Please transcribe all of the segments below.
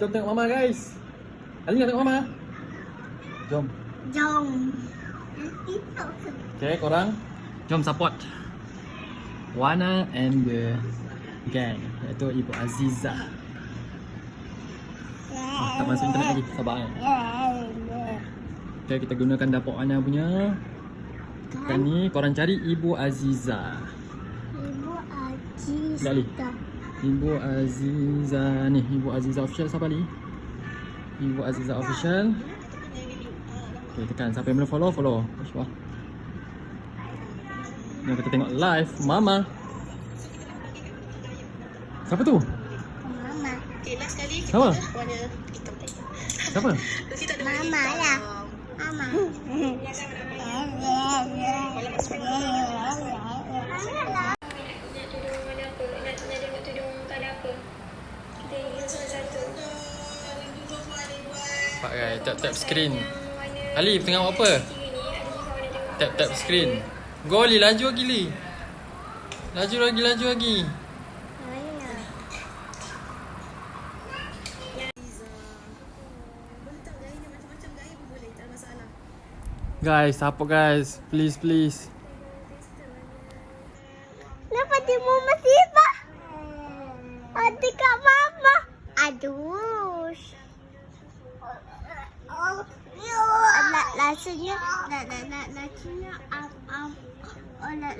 jom tengok mama guys. Ali nak tengok mama? Jom. Jom. Okay, korang jom support Wana and the gang, iaitu Ibu Aziza. Tak masuk internet lagi, sabar kan. Okay, kita gunakan dapur Wana punya. Kan ni, korang cari Ibu Aziza. Ibu Aziza. Sekejap Ali. Ibu Aziza ni, Ibu Aziza official siapa Ali? Ibu Aziza official. Okay, tekan siapa yang belum follow, follow. Masya-Allah. Jom kita tengok live Mama. Siapa tu? Mama. Okay, last kali kita Siapa? warna hitam. Siapa? Lucy tak ada warna Mama hitam. lah. Mama. Nak tudung warna apa? Nak tengok tudung tak ada apa? Kita ingat satu-satu. Pak guys, tap screen. Yang warna Ali tengah buat apa? tiga ni ada kawan yang tengok. Tap screen. Go Ali, laju lagi Li. Laju lagi. Guys, support guys. Please. Kenapa dia mau masifah? Adik Kak Mama. Aduh.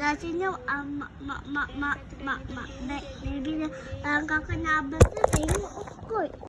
Rasanya mak baby kakak nak abang tu tengok kot.